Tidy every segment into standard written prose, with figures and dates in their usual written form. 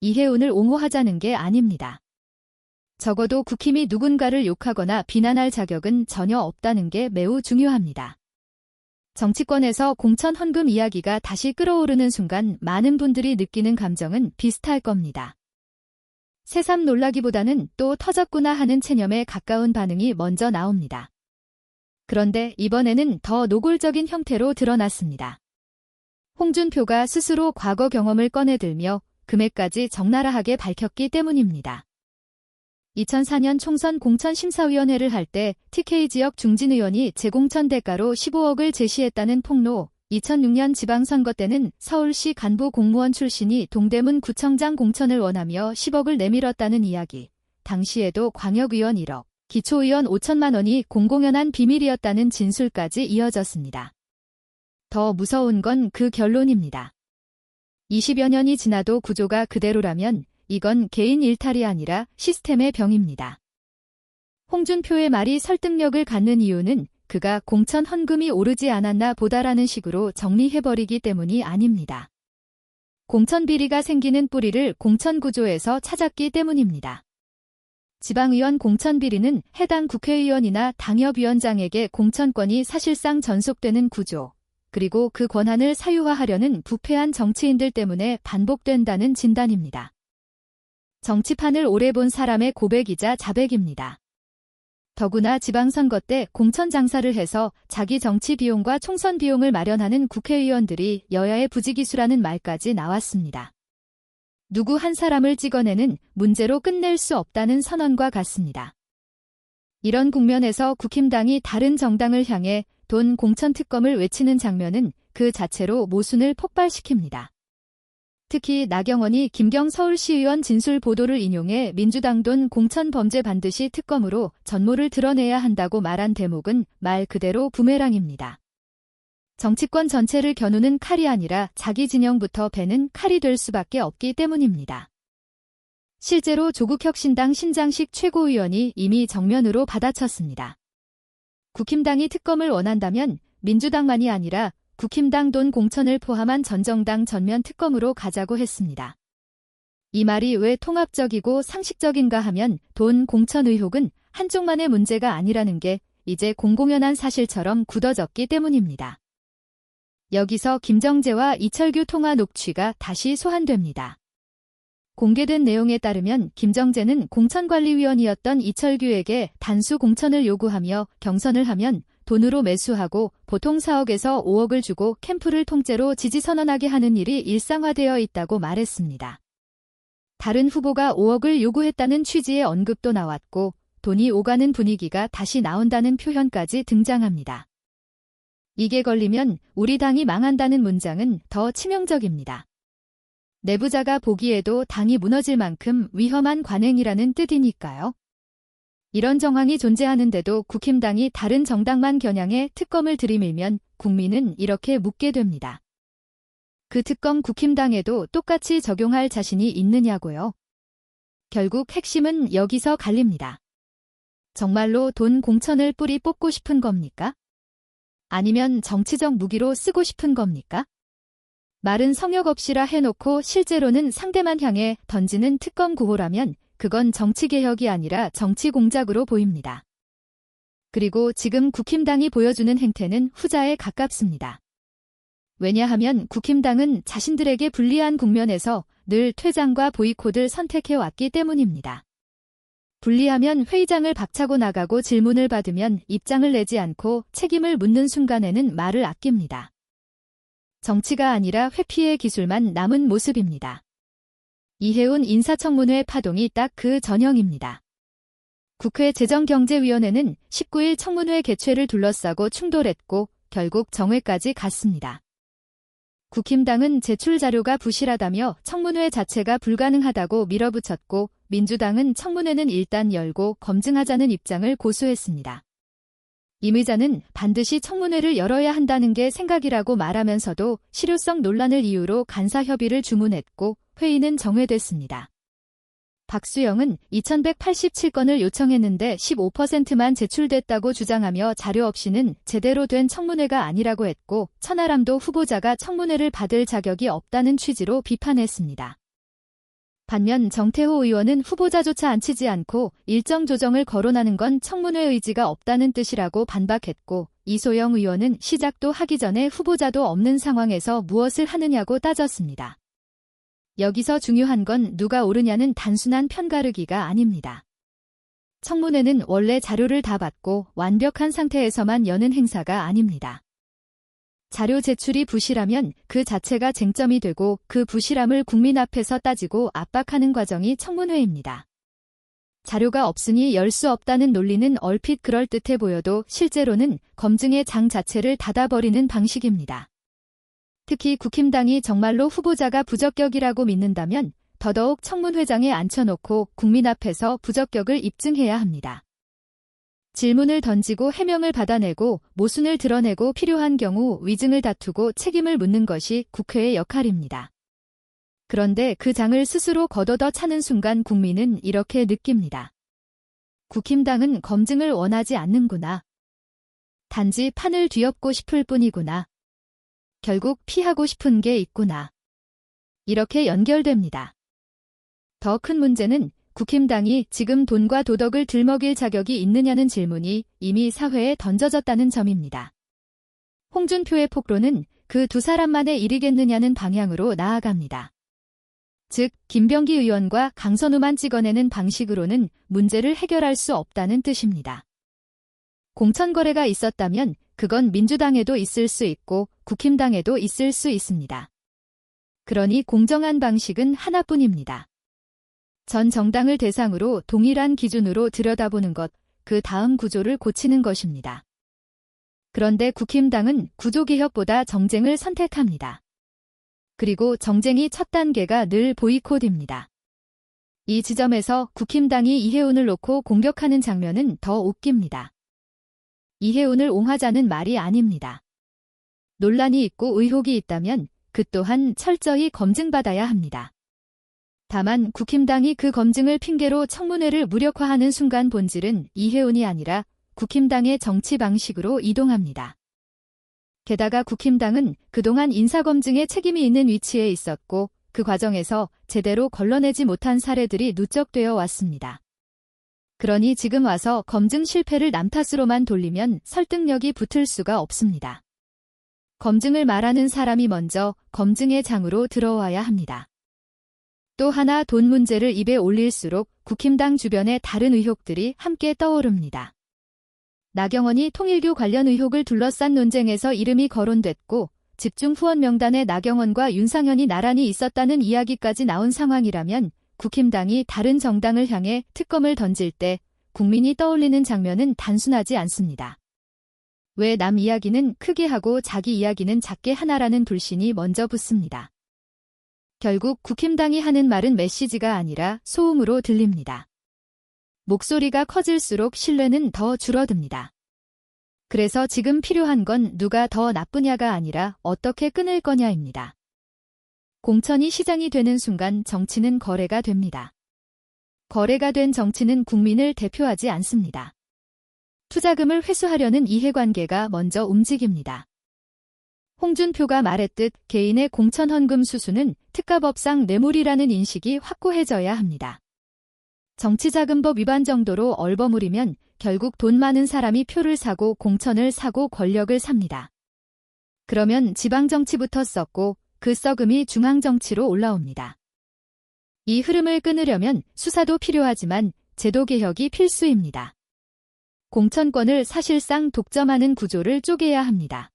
이해운을 옹호하자는 게 아닙니다. 적어도 국힘이 누군가를 욕하거나 비난할 자격은 전혀 없다는 게 매우 중요합니다. 정치권에서 공천 헌금 이야기가 다시 끌어오르는 순간 많은 분들이 느끼는 감정은 비슷할 겁니다. 새삼 놀라기보다는 또 터졌구나 하는 체념에 가까운 반응이 먼저 나옵니다. 그런데 이번에는 더 노골적인 형태로 드러났습니다. 홍준표가 스스로 과거 경험을 꺼내들며 금액까지 적나라하게 밝혔기 때문입니다. 2004년 총선 공천심사위원회를 할 때 TK 지역 중진 의원이 재공천 대가로 15억을 제시했다는 폭로, 2006년 지방선거 때는 서울시 간부 공무원 출신이 동대문 구청장 공천을 원하며 10억을 내밀었다는 이야기, 당시에도 광역의원 1억, 기초의원 5천만 원이 공공연한 비밀이었다는 진술까지 이어졌습니다. 더 무서운 건 그 결론입니다. 20여 년이 지나도 구조가 그대로라면 이건 개인 일탈이 아니라 시스템의 병입니다. 홍준표의 말이 설득력을 갖는 이유는 그가 공천 헌금이 오르지 않았나 보다라는 식으로 정리해버리기 때문이 아닙니다. 공천 비리가 생기는 뿌리를 공천 구조에서 찾았기 때문입니다. 지방의원 공천 비리는 해당 국회의원이나 당협위원장에게 공천권이 사실상 전속되는 구조, 그리고 그 권한을 사유화하려는 부패한 정치인들 때문에 반복된다는 진단입니다. 정치판을 오래 본 사람의 고백이자 자백입니다. 더구나 지방선거 때 공천 장사를 해서 자기 정치 비용과 총선 비용을 마련하는 국회의원들이 여야의 부지기수라는 말까지 나왔습니다. 누구 한 사람을 찍어내는 문제로 끝낼 수 없다는 선언과 같습니다. 이런 국면에서 국힘당이 다른 정당을 향해 돈 공천 특검을 외치는 장면은 그 자체로 모순을 폭발시킵니다. 특히 나경원이 김경 서울시의원 진술 보도를 인용해 민주당 돈 공천 범죄 반드시 특검으로 전모를 드러내야 한다고 말한 대목은 말 그대로 부메랑입니다. 정치권 전체를 겨누는 칼이 아니라 자기 진영부터 베는 칼이 될 수밖에 없기 때문입니다. 실제로 조국혁신당 신장식 최고위원이 이미 정면으로 받아쳤습니다. 국힘당이 특검을 원한다면 민주당만이 아니라 국힘당 돈 공천을 포함한 전정당 전면 특검으로 가자고 했습니다. 이 말이 왜 통합적이고 상식적인가 하면 돈 공천 의혹은 한쪽만의 문제가 아니라는 게 이제 공공연한 사실처럼 굳어졌기 때문입니다. 여기서 김정재와 이철규 통화 녹취가 다시 소환됩니다. 공개된 내용에 따르면 김정재는 공천관리위원이었던 이철규에게 단수 공천을 요구하며 경선을 하면 돈으로 매수하고 보통 4억에서 5억을 주고 캠프를 통째로 지지선언하게 하는 일이 일상화되어 있다고 말했습니다. 다른 후보가 5억을 요구했다는 취지의 언급도 나왔고 돈이 오가는 분위기가 다시 나온다는 표현까지 등장합니다. 이게 걸리면 우리 당이 망한다는 문장은 더 치명적입니다. 내부자가 보기에도 당이 무너질 만큼 위험한 관행이라는 뜻이니까요. 이런 정황이 존재하는데도 국힘당이 다른 정당만 겨냥해 특검을 들이밀면 국민은 이렇게 묻게 됩니다. 그 특검 국힘당에도 똑같이 적용할 자신이 있느냐고요? 결국 핵심은 여기서 갈립니다. 정말로 돈 공천을 뿌리 뽑고 싶은 겁니까? 아니면 정치적 무기로 쓰고 싶은 겁니까? 말은 성역 없이라 해놓고 실제로는 상대만 향해 던지는 특검 구호라면 그건 정치개혁이 아니라 정치공작으로 보입니다. 그리고 지금 국힘당이 보여주는 행태는 후자에 가깝습니다. 왜냐하면 국힘당은 자신들에게 불리한 국면에서 늘 퇴장과 보이콧을 선택해왔기 때문입니다. 불리하면 회의장을 박차고 나가고 질문을 받으면 입장을 내지 않고 책임을 묻는 순간에는 말을 아낍니다. 정치가 아니라 회피의 기술만 남은 모습입니다. 이해운 인사청문회 파동이 딱 그 전형입니다. 국회 재정경제위원회는 19일 청문회 개최를 둘러싸고 충돌했고 결국 정회까지 갔습니다. 국힘당은 제출 자료가 부실하다며 청문회 자체가 불가능하다고 밀어붙였고 민주당은 청문회는 일단 열고 검증하자는 입장을 고수했습니다. 임 의장은 반드시 청문회를 열어야 한다는 게 생각이라고 말하면서도 실효성 논란을 이유로 간사협의를 주문했고 회의는 정회됐습니다. 박수영은 2187건을 요청했는데 15%만 제출됐다고 주장하며 자료 없이는 제대로 된 청문회가 아니라고 했고 천하람도 후보자가 청문회를 받을 자격이 없다는 취지로 비판했습니다. 반면 정태호 의원은 후보자조차 앉히지 않고 일정 조정을 거론하는 건 청문회 의지가 없다는 뜻이라고 반박했고, 이소영 의원은 시작도 하기 전에 후보자도 없는 상황에서 무엇을 하느냐고 따졌습니다. 여기서 중요한 건 누가 옳으냐는 단순한 편가르기가 아닙니다. 청문회는 원래 자료를 다 받고 완벽한 상태에서만 여는 행사가 아닙니다. 자료 제출이 부실하면 그 자체가 쟁점이 되고 그 부실함을 국민 앞에서 따지고 압박하는 과정이 청문회입니다. 자료가 없으니 열 수 없다는 논리는 얼핏 그럴듯해 보여도 실제로는 검증의 장 자체를 닫아버리는 방식입니다. 특히 국힘당이 정말로 후보자가 부적격이라고 믿는다면 더더욱 청문회장에 앉혀놓고 국민 앞에서 부적격을 입증해야 합니다. 질문을 던지고 해명을 받아내고 모순을 드러내고 필요한 경우 위증을 다투고 책임을 묻는 것이 국회의 역할입니다. 그런데 그 장을 스스로 걷어더 차는 순간 국민은 이렇게 느낍니다. 국힘당은 검증을 원하지 않는구나. 단지 판을 뒤엎고 싶을 뿐이구나. 결국 피하고 싶은 게 있구나. 이렇게 연결됩니다. 더 큰 문제는 국힘당이 지금 돈과 도덕을 들먹일 자격이 있느냐는 질문이 이미 사회에 던져졌다는 점입니다. 홍준표의 폭로는 그 두 사람만의 일이겠느냐는 방향으로 나아갑니다. 즉, 김병기 의원과 강선우만 찍어내는 방식으로는 문제를 해결할 수 없다는 뜻입니다. 공천거래가 있었다면 그건 민주당에도 있을 수 있고 국힘당에도 있을 수 있습니다. 그러니 공정한 방식은 하나뿐입니다. 전 정당을 대상으로 동일한 기준으로 들여다보는 것, 그 다음 구조를 고치는 것입니다. 그런데 국힘당은 구조개혁보다 정쟁을 선택합니다. 그리고 정쟁이 첫 단계가 늘 보이콧입니다. 이 지점에서 국힘당이 이해운을 놓고 공격하는 장면은 더 웃깁니다. 이해운을 옹하자는 말이 아닙니다. 논란이 있고 의혹이 있다면 그 또한 철저히 검증받아야 합니다. 다만 국힘당이 그 검증을 핑계로 청문회를 무력화하는 순간 본질은 이해운이 아니라 국힘당의 정치 방식으로 이동합니다. 게다가 국힘당은 그동안 인사검증에 책임이 있는 위치에 있었고 그 과정에서 제대로 걸러내지 못한 사례들이 누적되어 왔습니다. 그러니 지금 와서 검증 실패를 남 탓으로만 돌리면 설득력이 붙을 수가 없습니다. 검증을 말하는 사람이 먼저 검증의 장으로 들어와야 합니다. 또 하나 돈 문제를 입에 올릴수록 국힘당 주변의 다른 의혹들이 함께 떠오릅니다. 나경원이 통일교 관련 의혹을 둘러싼 논쟁에서 이름이 거론됐고 집중 후원 명단에 나경원과 윤상현이 나란히 있었다는 이야기까지 나온 상황이라면 국힘당이 다른 정당을 향해 특검을 던질 때 국민이 떠올리는 장면은 단순하지 않습니다. 왜 남 이야기는 크게 하고 자기 이야기는 작게 하나라는 불신이 먼저 붙습니다. 결국 국힘당이 하는 말은 메시지가 아니라 소음으로 들립니다. 목소리가 커질수록 신뢰는 더 줄어듭니다. 그래서 지금 필요한 건 누가 더 나쁘냐가 아니라 어떻게 끊을 거냐입니다. 공천이 시장이 되는 순간 정치는 거래가 됩니다. 거래가 된 정치는 국민을 대표하지 않습니다. 투자금을 회수하려는 이해관계가 먼저 움직입니다. 홍준표가 말했듯 개인의 공천 헌금 수수는 특가법상 뇌물이라는 인식이 확고해져야 합니다. 정치자금법 위반 정도로 얼버무리면 결국 돈 많은 사람이 표를 사고 공천을 사고 권력을 삽니다. 그러면 지방정치부터 썩고 그 썩음이 중앙정치로 올라옵니다. 이 흐름을 끊으려면 수사도 필요하지만 제도개혁이 필수입니다. 공천권을 사실상 독점하는 구조를 쪼개야 합니다.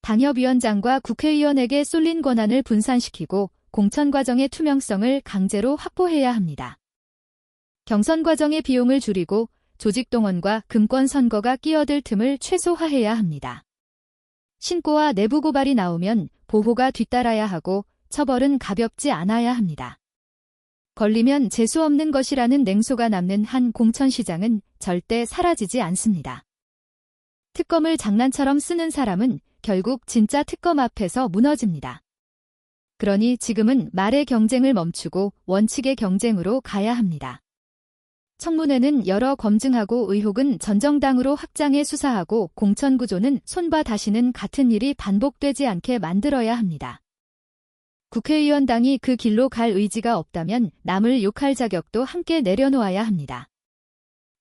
당협위원장과 국회의원에게 쏠린 권한을 분산시키고 공천 과정의 투명성을 강제로 확보해야 합니다. 경선 과정의 비용을 줄이고 조직동원과 금권 선거가 끼어들 틈을 최소화해야 합니다. 신고와 내부 고발이 나오면 보호가 뒤따라야 하고 처벌은 가볍지 않아야 합니다. 걸리면 재수없는 것이라는 냉소가 남는 한 공천시장은 절대 사라지지 않습니다. 특검을 장난처럼 쓰는 사람은 결국 진짜 특검 앞에서 무너집니다. 그러니 지금은 말의 경쟁을 멈추고 원칙의 경쟁으로 가야 합니다. 청문회는 열어 검증하고 의혹은 전정당으로 확장해 수사하고 공천구조는 손바 다시는 같은 일이 반복되지 않게 만들어야 합니다. 국회의원당이 그 길로 갈 의지가 없다면 남을 욕할 자격도 함께 내려놓아야 합니다.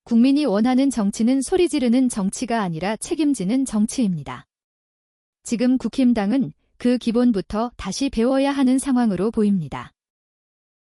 국민이 원하는 정치는 소리 지르는 정치가 아니라 책임지는 정치입니다. 지금 국힘당은 그 기본부터 다시 배워야 하는 상황으로 보입니다.